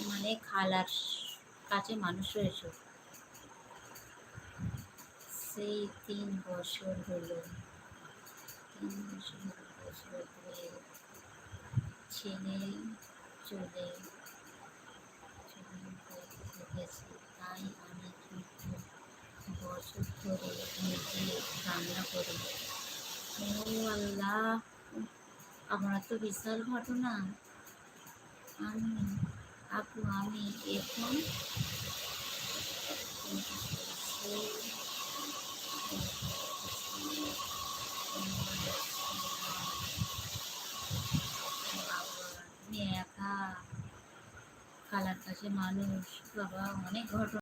মানে খালার কাছে মানুষ হয়েছ, সেই 3 বছর হলো। 3 বছর ধরে ছেলে চলে গেছে, তাই আমি কিন্তু বছর ধরে নিজে রান্না করি। ও আল্লাহ, আমার তো বিশাল ঘটনা। আমি আমি এখন আমি একা, খালার কাছে মানুষ, বাবা অনেক ঘটনা।